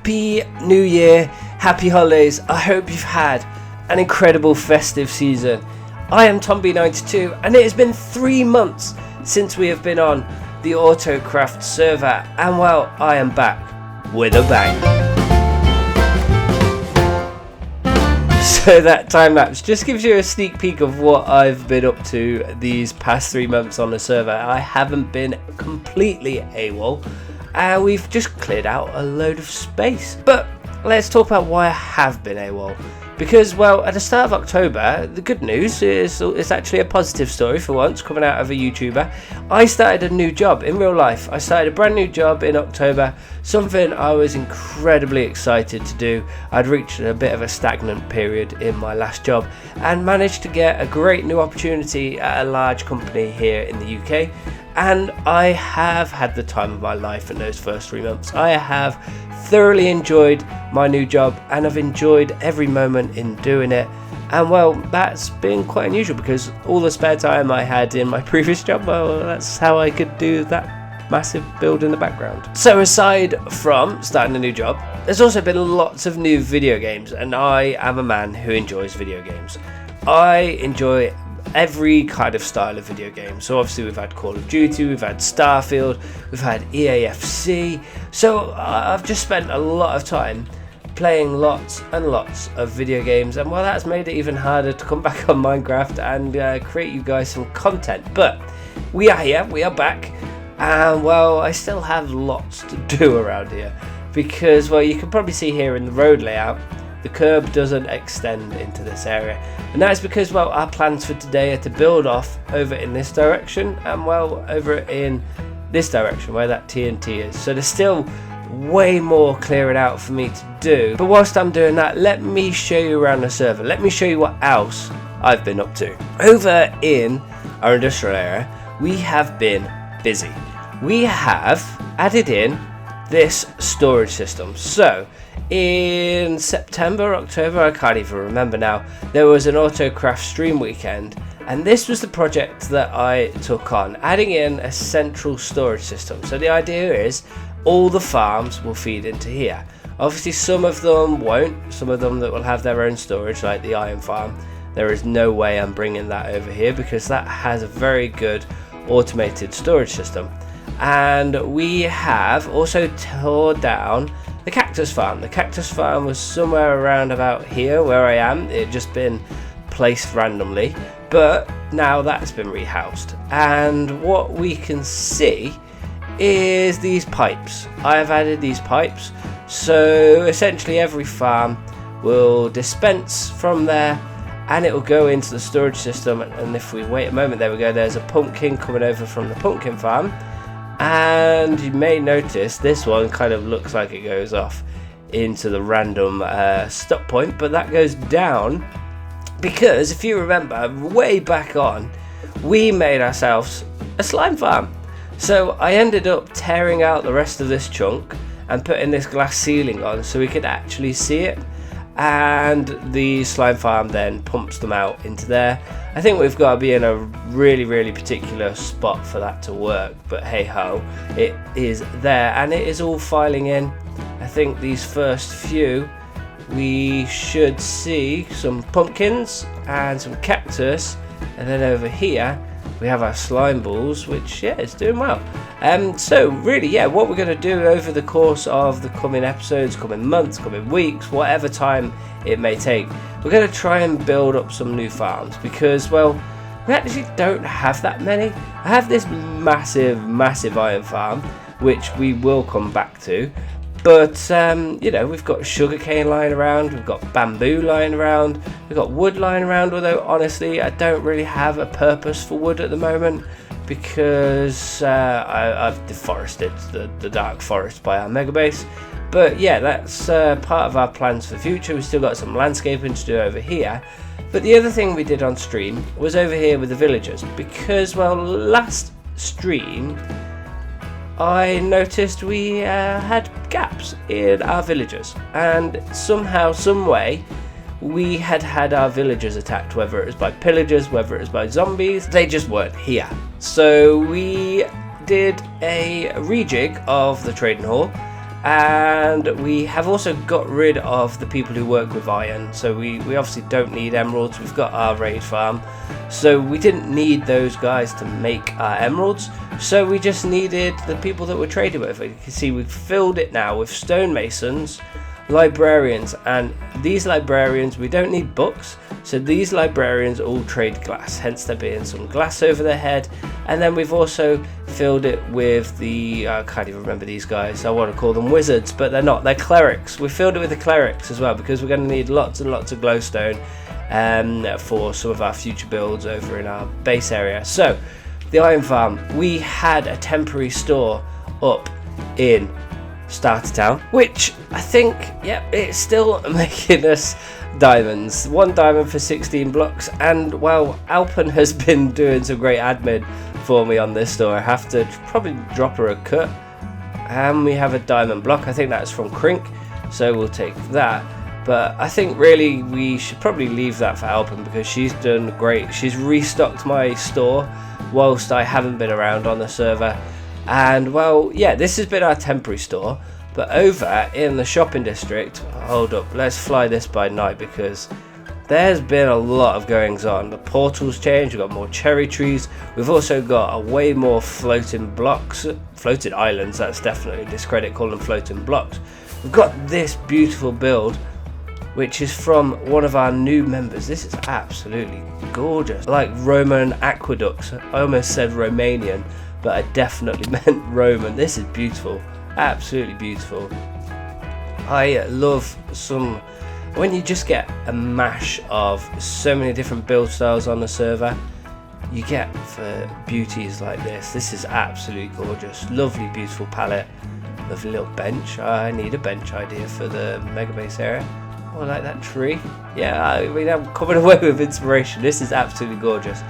Happy New Year, happy holidays. I hope you've had an incredible festive season. I am TomB92 and it has been 3 months since we have been on the Autocraft server, and well, I am back with a bang. So that time lapse just gives you a sneak peek of what I've been up to these past 3 months on the server. I haven't been completely AWOL. We've just cleared out a load of space. But let's talk about why I have been AWOL. Because, well, at the start of October, the good news is it's actually a positive story for once, coming out of a YouTuber. I started a new job in real life. I started a brand new job in October, something I was incredibly excited to do. I'd reached a bit of a stagnant period in my last job and managed to get a great new opportunity at a large company here in the UK. And I have had the time of my life in those first 3 months. I have thoroughly enjoyed my new job and I've enjoyed every moment in doing it. And well, that's been quite unusual because all the spare time I had in my previous job, well, that's how I could do that massive build in the background. So aside from starting a new job, there's also been lots of new video games, and I am a man who enjoys video games. I enjoy every kind of style of video game. So obviously we've had Call of Duty, we've had Starfield, we've had EAFC. So I've just spent a lot of time playing lots and lots of video games, and well, that's made it even harder to come back on Minecraft and create you guys some content. But we are here, we are back, and well, I still have lots to do around here because, well, you can probably see here in the road layout, the curb doesn't extend into this area, and that's because, well, our plans for today are to build off over in this direction and, well, over in this direction where that TNT is. So there's still way more clearing out for me to do, but whilst I'm doing that, let me show you around the server. Let me show you what else I've been up to. Over in our industrial area, we have been busy. We have added in this storage system. So in September, October, I can't even remember now, there was an Autocraft stream weekend, and this was the project that I took on, adding in a central storage system. So the idea is all the farms will feed into here. Obviously some of them won't, some of them that will have their own storage, like the iron farm. There is no way I'm bringing that over here because that has a very good automated storage system. And we have also tore down the cactus farm. The cactus farm was somewhere around about here where I am. It had just been placed randomly, but now that's been rehoused. And what we can see is these pipes. I have added these pipes, so essentially every farm will dispense from there and it will go into the storage system. And if we wait a moment, there we go, there's a pumpkin coming over from the pumpkin farm. And you may notice this one kind of looks like it goes off into the random stop point, but that goes down because if you remember way back on, we made ourselves a slime farm. So I ended up tearing out the rest of this chunk and putting this glass ceiling on so we could actually see it, and the slime farm then pumps them out into there. I think we've got to be in a really particular spot for that to work, but hey ho, it is there and it is all filing in. I think these first few we should see some pumpkins and some cactus, and then over here we have our slime balls, which, yeah, is doing well. So really, yeah, what we're going to do over the course of the coming episodes, coming months, coming weeks, whatever time it may take, we're going to try and build up some new farms because, well, we actually don't have that many. I have this massive iron farm, which we will come back to, but you know, we've got sugarcane lying around, we've got bamboo lying around, we've got wood lying around, although honestly I don't really have a purpose for wood at the moment because I've deforested the dark forest by our mega base. But yeah, that's part of our plans for the future. We've still got some landscaping to do over here. But the other thing we did on stream was over here with the villagers because, well, last stream I noticed we had gaps in our villagers, and somehow, some way, we had our villagers attacked, whether it was by pillagers, whether it was by zombies, they just weren't here. So we did a rejig of the trading hall And we have also got rid of the people who work with iron, so we obviously don't need emeralds. We've got our raid farm, so we didn't need those guys to make our emeralds, so we just needed the people that we're trading with. You can see we've filled it now with stonemasons, librarians, and these librarians, we don't need books, so these librarians all trade glass, hence there being some glass over their head. And then we've also filled it with the, I can't even remember these guys, I want to call them wizards, but they're not, they're clerics. We filled it with the clerics as well, because we're going to need lots and lots of glowstone for some of our future builds over in our base area. So the iron farm, we had a temporary store up in Starter Town, which I think, it's still making us diamonds. 1 diamond for 16 blocks, and well, Alpen has been doing some great admin for me on this store. I have to probably drop her a cut, and we have a diamond block. I think that's from Crink, so we'll take that. But I think really we should probably leave that for Alpen, because she's done great. She's restocked my store whilst I haven't been around on the server. And well, yeah, this has been our temporary store, but over in the shopping district, hold up, let's fly this by night, because there's been a lot of goings on. The portal's changed, we've got more cherry trees, we've also got a way more floating blocks, floating islands, that's definitely a discredit calling them floating blocks. We've got this beautiful build, which is from one of our new members. This is absolutely gorgeous, like Roman aqueducts. I almost said Romanian, but I definitely meant Roman. This is beautiful, absolutely beautiful. I love when you just get a mash of so many different build styles on the server, you get for beauties like this. This is absolutely gorgeous, lovely beautiful palette, lovely little bench. I need a bench idea for the mega base area. Oh, I like that tree. Yeah, I mean, I'm coming away with inspiration. This is absolutely gorgeous.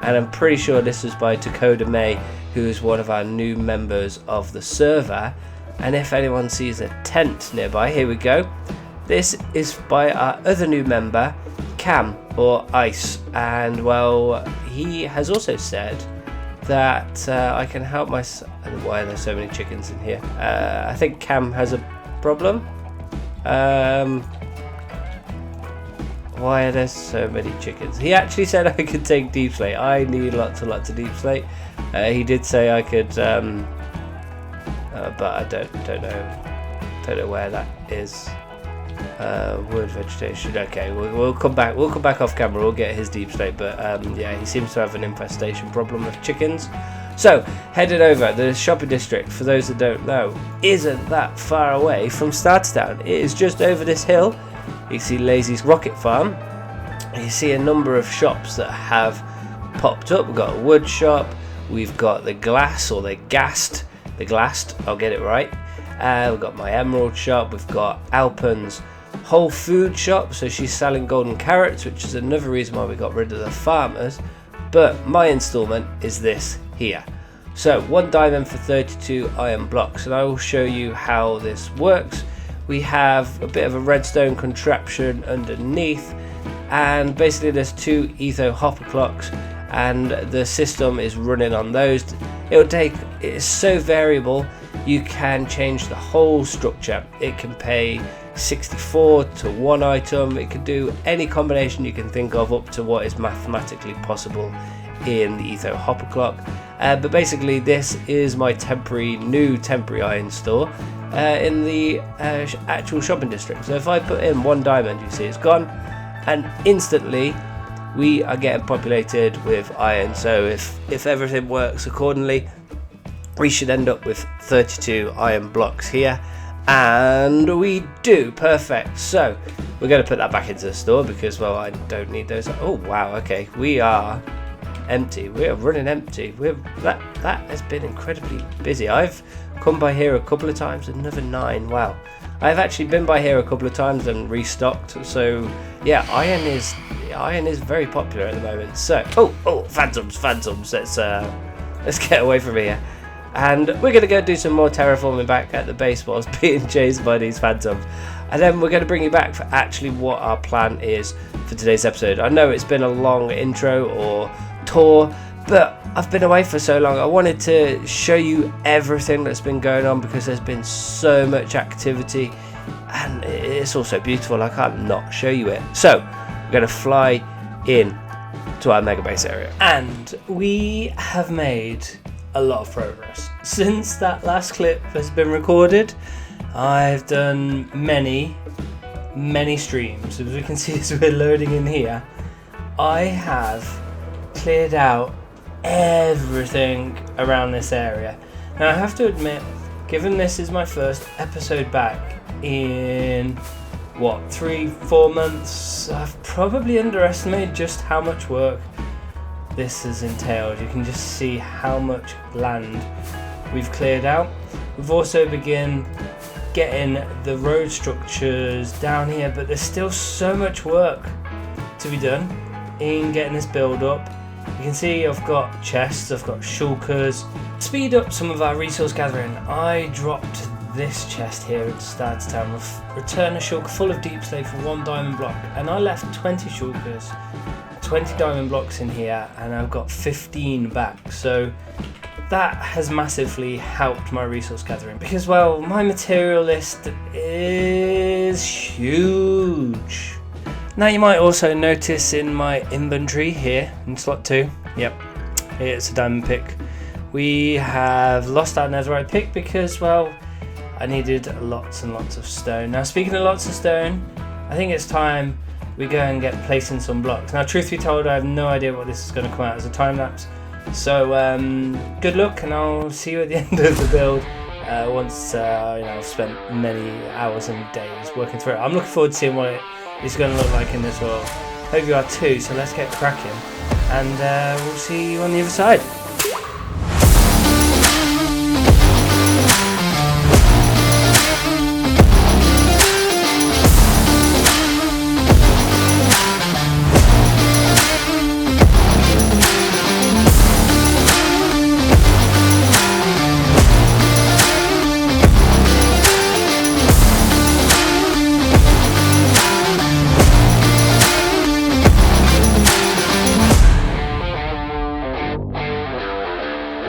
And I'm pretty sure this was by Dakota May, who is one of our new members of the server. And if anyone sees a tent nearby, here we go. This is by our other new member, Cam, or Ice. And well, he has also said that I can help myself. Why are there so many chickens in here? I think Cam has a problem. Why are there so many chickens? He actually said I could take deep slate. I need lots and lots of deep slate. He did say I could, but I don't know where that is. Wood vegetation. Okay, we'll come back. We'll come back off camera. We'll get his deep slate. But yeah, he seems to have an infestation problem with chickens. So headed over, the shopping district, for those that don't know, isn't that far away from Starter Town. It is just over this hill. You see Lazy's Rocket Farm. You see a number of shops that have popped up. We've got a wood shop. We've got the glass, or the glassed. I'll get it right. We've got my emerald shop. We've got Alpen's Whole Food shop. So she's selling golden carrots, which is another reason why we got rid of the farmers. But my installment is this here. So 1 diamond for 32 iron blocks, and I will show you how this works. We have a bit of a redstone contraption underneath, and basically there's 2 etho hopper clocks, and the system is running on those. It's so variable, you can change the whole structure. It can pay 64 to 1 item, it can do any combination you can think of up to what is mathematically possible in the etho hopper clock. But basically this is my new temporary iron store in the actual shopping district. So if I put in 1 diamond, you see it's gone, and instantly we are getting populated with iron. So if everything works accordingly, we should end up with 32 iron blocks here, and we do. Perfect. So we're going to put that back into the store because, well, I don't need those. Oh wow, okay, we are empty. We are running empty. That has been incredibly busy. I've come by here a couple of times, another 9. Wow, I've actually been by here a couple of times and restocked. So yeah, iron is very popular at the moment. So oh phantoms, let's get away from here, and we're gonna go do some more terraforming back at the base whilst being chased by these phantoms, and then we're going to bring you back for actually what our plan is for today's episode. I know it's been a long intro or tour, But I've been away for so long, I wanted to show you everything that's been going on because there's been so much activity and it's also beautiful. I can't not show you it. So we're going to fly in to our mega base area, and we have made a lot of progress since that last clip has been recorded. I've done many streams. As we can see as we're loading in here, I have cleared out everything around this area. Now I have to admit, given this is my first episode back in what, 3-4 months, I've probably underestimated just how much work this has entailed. You can just see how much land we've cleared out. We've also begun getting the road structures down here, but there's still so much work to be done in getting this build up. You can see I've got chests, I've got shulkers. To speed up some of our resource gathering, I dropped this chest here at Stard's Town with return a shulker full of deep slate for 1 diamond block, and I left 20 shulkers, 20 diamond blocks in here, and I've got 15 back. So that has massively helped my resource gathering because, well, my material list is huge. Now you might also notice in my inventory here in slot 2, yep, it's a diamond pick. We have lost our netherite pick because, well, I needed lots and lots of stone. Now speaking of lots of stone, I think it's time we go and get placing some blocks. Now truth be told, I have no idea what this is going to come out as a time lapse. So good luck, and I'll see you at the end of the build once I've spent many hours and days working through it. I'm looking forward to seeing what it's going to look like in this world. Hope you are too, so let's get cracking, and we'll see you on the other side.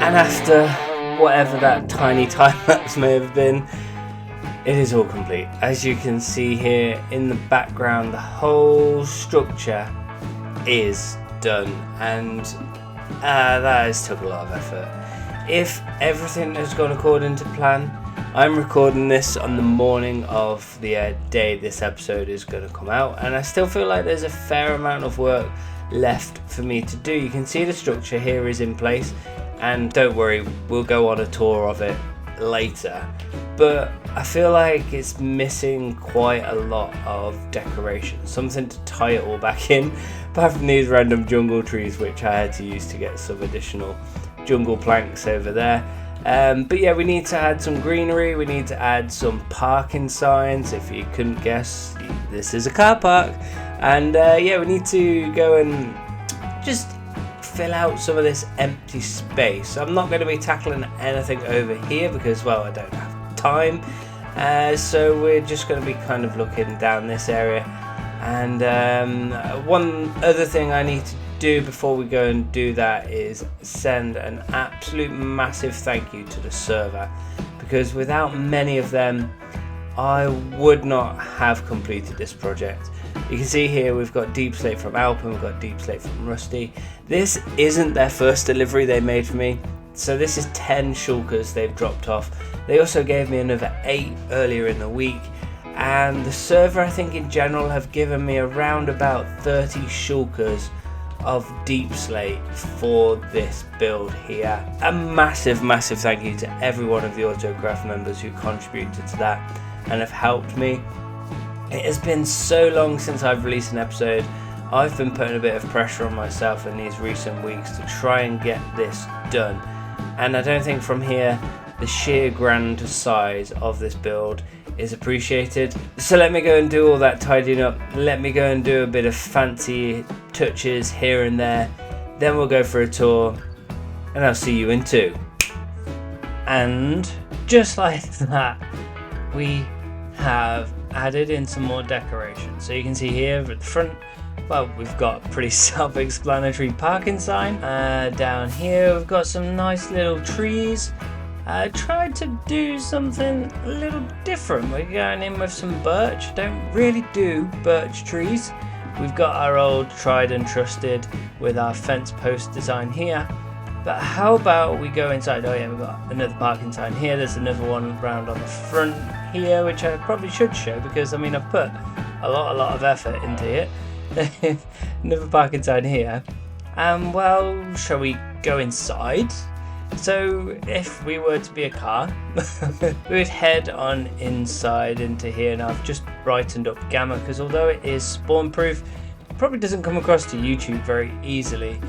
And after whatever that tiny time lapse may have been, it is all complete. As you can see here in the background, the whole structure is done, and that has took a lot of effort. If everything has gone according to plan, I'm recording this on the morning of the day this episode is going to come out, and I still feel like there's a fair amount of work left for me to do. You can see the structure here is in place, and don't worry, we'll go on a tour of it later, but I feel like it's missing quite a lot of decoration, something to tie it all back in, apart from these random jungle trees which I had to use to get some additional jungle planks over there. But yeah, we need to add some greenery, we need to add some parking signs. If you couldn't guess, this is a car park, and yeah, we need to go and just fill out some of this empty space. I'm not going to be tackling anything over here because, well, I don't have time, so we're just going to be kind of looking down this area. And one other thing I need to do before we go and do that is send an absolute massive thank you to the server, because without many of them I would not have completed this project. You can see here we've got deep slate from Alp and we've got deep slate from Rusty. This isn't their first delivery they made for me, so this is 10 shulkers they've dropped off. They also gave me another 8 earlier in the week, and the server, I think in general, have given me around about 30 shulkers of deep slate for this build here. A massive thank you to every one of the Autocraft members who contributed to that and have helped me. It has been so long since I've released an episode. I've been putting a bit of pressure on myself in these recent weeks to try and get this done, and I don't think from here the sheer grand size of this build is appreciated. So let me go and do all that tidying up, let me go and do a bit of fancy touches here and there, then we'll go for a tour, and I'll see you in 2. And just like that, we have added in some more decoration. So you can see here at the front well, we've got a pretty self-explanatory parking sign. Down here we've got some nice little trees. I tried to do something a little different. We're going in with some birch. Don't really do birch trees. We've got our old tried and trusted with our fence post design here. But how about we go inside? Oh yeah, we've got another parking sign here. There's another one round on the front here, which I probably should show because I mean I've put a lot of effort into it. Another parking sign here. Well, shall we go inside? So if we were to be a car, we would head on inside into here, and I've just brightened up gamma because although it is spawn proof, it probably doesn't come across to YouTube very easily.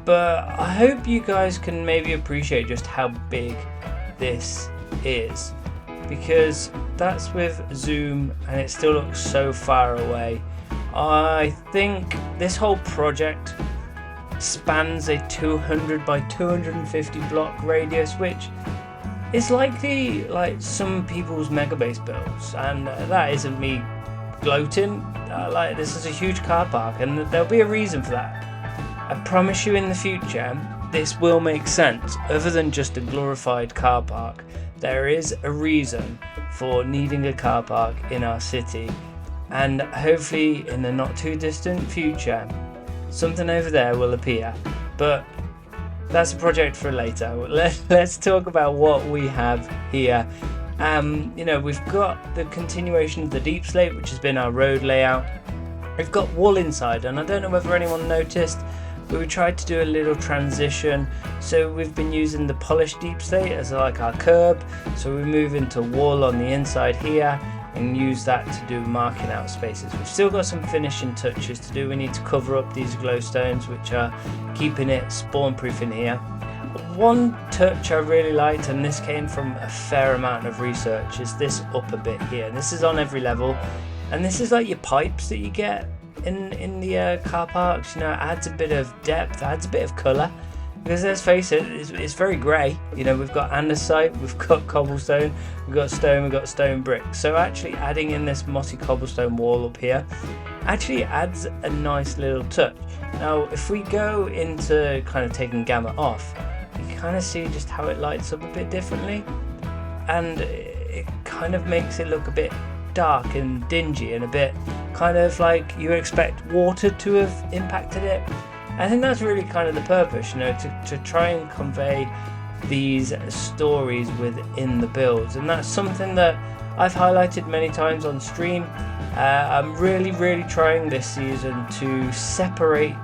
But I hope you guys can maybe appreciate just how big this is, because that's with zoom and it still looks so far away. I think this whole project spans a 200 by 250 block radius, which is likely like some people's mega base builds, and that isn't me gloating. Like, this is a huge car park and there'll be a reason for that. I promise you in the future this will make sense. Other than just a glorified car park, there is a reason for needing a car park in our city, and hopefully in the not too distant future something over there will appear. But that's a project for later. Let's talk about what we have here. You know, we've got the continuation of the deep slate, which has been our road layout. We've got wool inside, and I don't know whether anyone noticed, but we tried to do a little transition. So we've been using the polished deep slate as like our curb, so we move into wool on the inside here and use that to do marking out spaces. We've still got some finishing touches to do. We need to cover up these glowstones, which are keeping it spawn proof in here. One touch I really liked, and this came from a fair amount of research, is this up a bit here. And this is on every level, and this is like your pipes that you get in the car parks. You know, it adds a bit of depth, adds a bit of colour, because let's face it, it's very grey. You know, we've got andesite, we've got cobblestone, we've got stone brick. So actually adding in this mossy cobblestone wall up here actually adds a nice little touch. Now if we go into kind of taking gamma off, you can kind of see just how it lights up a bit differently, and it kind of makes it look a bit dark and dingy and a bit kind of like you expect water to have impacted it. I think that's really kind of the purpose, you know, to try and convey these stories within the builds, and that's something that I've highlighted many times on stream. I'm really trying this season to separate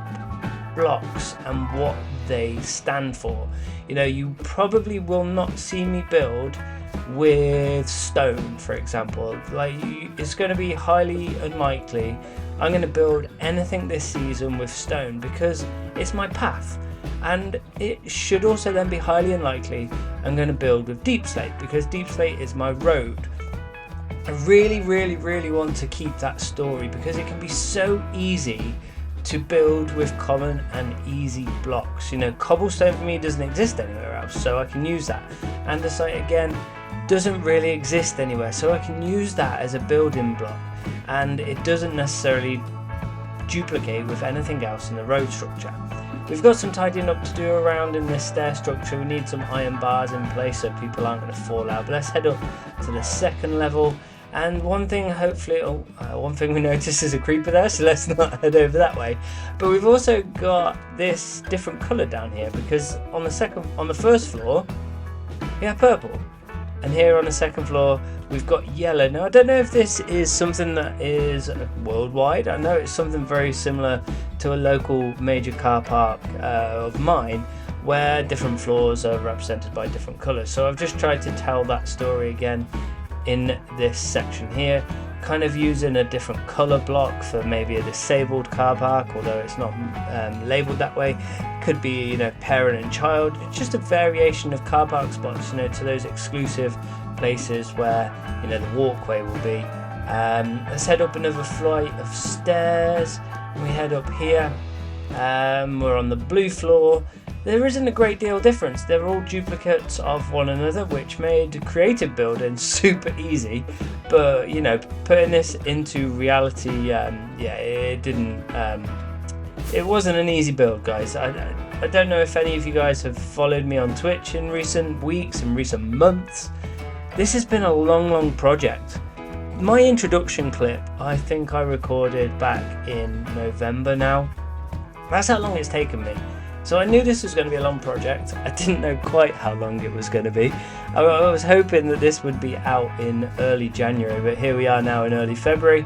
blocks and what they stand for. You know, you probably will not see me build with stone, for example. Like, it's going to be highly unlikely I'm going to build anything this season with stone, because it's my path. And it should also then be highly unlikely I'm going to build with deep slate, because deep slate is my road. I really want to keep that story, because it can be so easy to build with common and easy blocks. You know, cobblestone for me doesn't exist anywhere else, so I can use that. Andesite again doesn't really exist anywhere, so I can use that as a building block, and it doesn't necessarily duplicate with anything else in the road structure. We've got some tidying up to do around in this stair structure. We need some iron bars in place so people aren't going to fall out. But let's head up to the second level. And one thing, hopefully, one thing we noticed is a creeper there, so let's not head over that way. But we've also got this different colour down here, because on the first floor we have purple, and here on the second floor we've got yellow. Now I don't know if this is something that is worldwide. I know it's something very similar to a local major car park of mine, where different floors are represented by different colours. So I've just tried to tell that story again in this section here, kind of using a different colour block for maybe a disabled car park, although it's not labelled that way. Could be, you know, parent and child. It's just a variation of car park spots, you know, to those exclusive places where, you know, the walkway will be. Let's head up another flight of stairs. We head up here, We're on the blue floor. There isn't a great deal of difference. They're all duplicates of one another, which made creative building super easy. But you know, putting this into reality, it didn't. It wasn't an easy build, guys. I don't know if any of you guys have followed me on Twitch in recent weeks and recent months. This has been a long project. My introduction clip, I think I recorded back in November now. That's how long it's taken me. So I knew this was going to be a long project. I didn't know quite how long it was going to be. I was hoping that this would be out in early January, but here we are now in early February.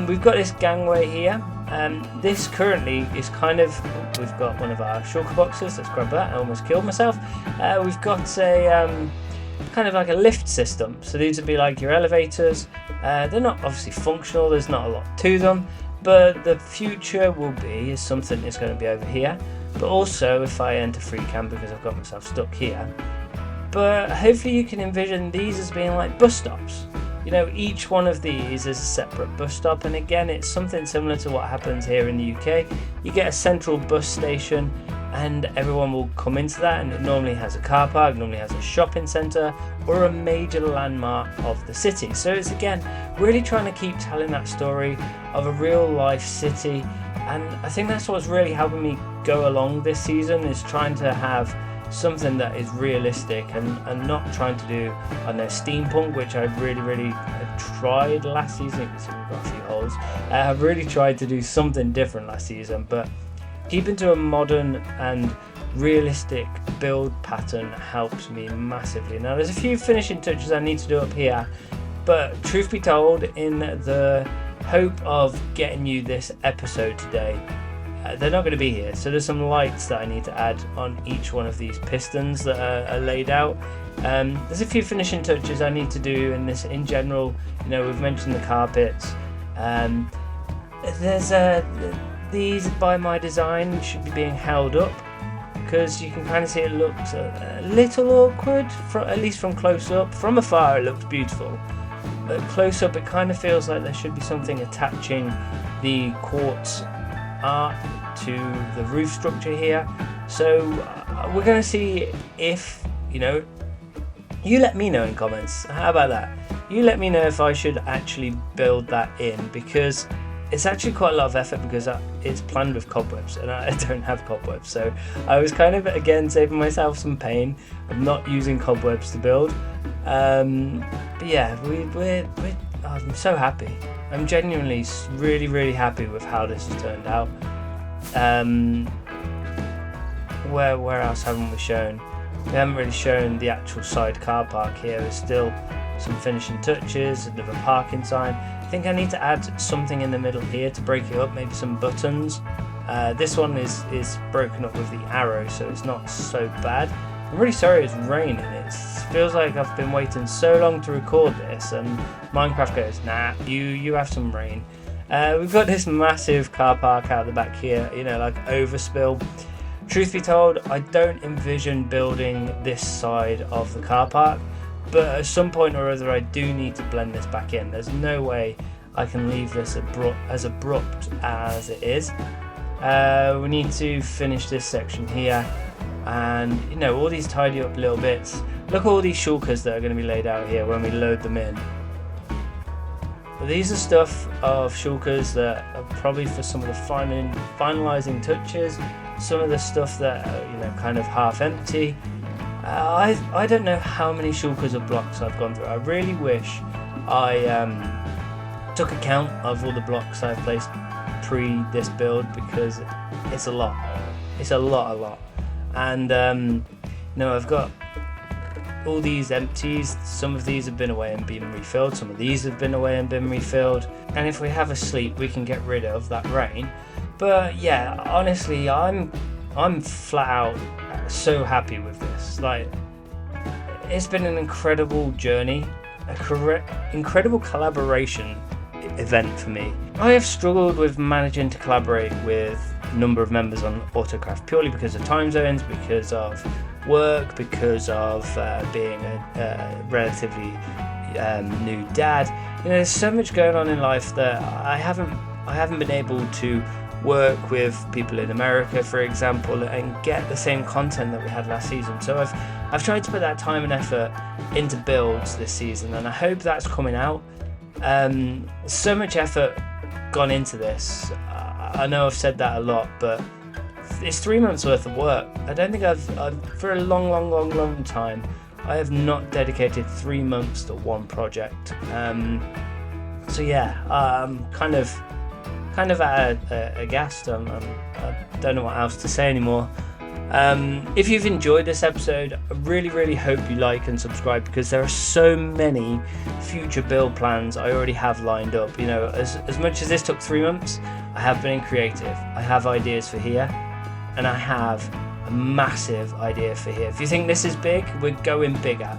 We've got this gangway here. This currently is kind of, we've got one of our shulker boxes. Let's grab that. I almost killed myself. We've got a kind of like a lift system. So these would be like your elevators. They're not obviously functional. There's not a lot to them. But the future will be something that's going to be over here. But also if I enter free cam, because I've got myself stuck here. But hopefully you can envision these as being like bus stops. You know, each one of these is a separate bus stop, and again it's something similar to what happens here in the UK. You get a central bus station and everyone will come into that, and it normally has a car park, normally has a shopping centre or a major landmark of the city. So it's again really trying to keep telling that story of a real life city, and I think that's what's really helping me go along this season, is trying to have something that is realistic and not trying to do, I don't know, steampunk, which I really tried last season. You can see we've got a few holes. I've really tried to do something different last season, but keeping to a modern and realistic build pattern helps me massively. Now there's a few finishing touches I need to do up here, but truth be told, in the hope of getting you this episode today, they're not going to be here. So there's some lights that I need to add on each one of these pistons that are laid out. There's a few finishing touches I need to do in this in general. You know, we've mentioned the carpets. These by my design should be being held up, because you can kind of see it looks a little awkward, at least from close up. From afar it looks beautiful, but close up it kind of feels like there should be something attaching the quartz art to the roof structure here. So we're going to see if, you know, you let me know in comments. How about that? You let me know if I should actually build that in, because it's actually quite a lot of effort, because it's planned with cobwebs and I don't have cobwebs. So I was kind of again saving myself some pain of not using cobwebs to build. But yeah, I'm so happy. I'm genuinely really happy with how this has turned out. Where else haven't we shown? We haven't really shown the actual side car park here. There's still some finishing touches, another parking sign. I think I need to add something in the middle here to break it up, maybe some buttons. This one is broken up with the arrow, so it's not so bad. I'm really sorry it's raining. It feels like I've been waiting so long to record this, and Minecraft goes, nah, you have some rain. We've got this massive car park out the back here, you know, like overspill. Truth be told, I don't envision building this side of the car park, but at some point or other I do need to blend this back in. There's no way I can leave this as abrupt as it is. We need to finish this section here, and you know, all these tidy up little bits. Look at all these shulkers that are going to be laid out here when we load them in. But these are stuff of shulkers that are probably for some of the finalizing touches, some of the stuff that are, you know, kind of half empty. I don't know how many shulkers of blocks I've gone through. I really wish I took account of all the blocks I've placed pre this build, because it's a lot. It's a lot. And you know, I've got all these empties. Some of these have been away and been refilled, some of these have been away and been refilled, and if we have a sleep we can get rid of that rain. But yeah, honestly, I'm flat out so happy with this. Like, it's been an incredible journey, incredible collaboration event for me. I have struggled with managing to collaborate with a number of members on Autocraft, purely because of time zones, because of work, because of being a relatively new dad. You know, there's so much going on in life that I haven't been able to work with people in America, for example, and get the same content that we had last season. So I've tried to put that time and effort into builds this season, and I hope that's coming out. So much effort gone into this. I know I've said that a lot, but it's 3 months worth of work. I don't think I've for a long time, I have not dedicated 3 months to one project. So yeah, I'm kind of aghast. I don't know what else to say anymore. If you've enjoyed this episode, I really hope you like and subscribe, because there are so many future build plans I already have lined up. You know, as much as this took 3 months, I have been creative. I have ideas for here, and I have a massive idea for here. If you think this is big, we're going bigger.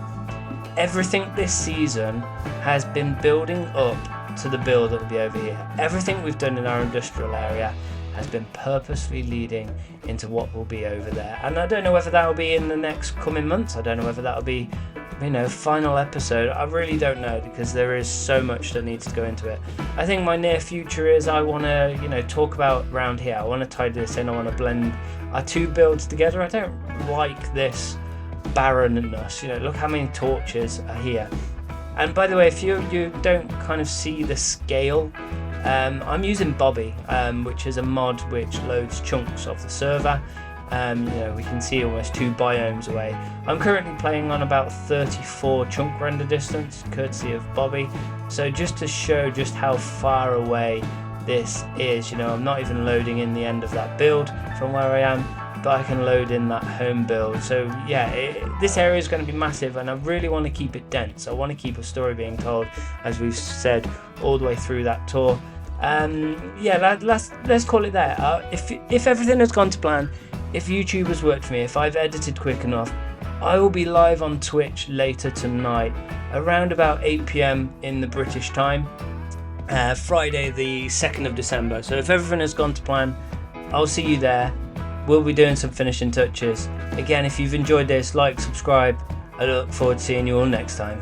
Everything this season has been building up to the build that will be over here. Everything we've done in our industrial area has been purposefully leading into what will be over there, and I don't know whether that will be in the next coming months. I don't know whether that will be, you know, final episode. I really don't know, because there is so much that needs to go into it. I think my near future is I want to, you know, talk about around here. I want to tie this in. I want to blend our two builds together. I don't like this barrenness. You know, look how many torches are here. And by the way, if you don't kind of see the scale, I'm using Bobby, which is a mod which loads chunks of the server. You know, we can see almost 2 biomes away. I'm currently playing on about 34 chunk render distance, courtesy of Bobby. So just to show just how far away this is, you know, I'm not even loading in the end of that build from where I am, but I can load in that home build. So yeah, this area is going to be massive, and I really want to keep it dense. I want to keep a story being told, as we've said all the way through that tour. Yeah, let's call it there. If everything has gone to plan, if YouTube has worked for me, if I've edited quick enough, I will be live on Twitch later tonight, around about 8 PM in the British time, Friday the 2nd of December. So if everything has gone to plan, I'll see you there. We'll be doing some finishing touches. Again, if you've enjoyed this, like, subscribe. I look forward to seeing you all next time.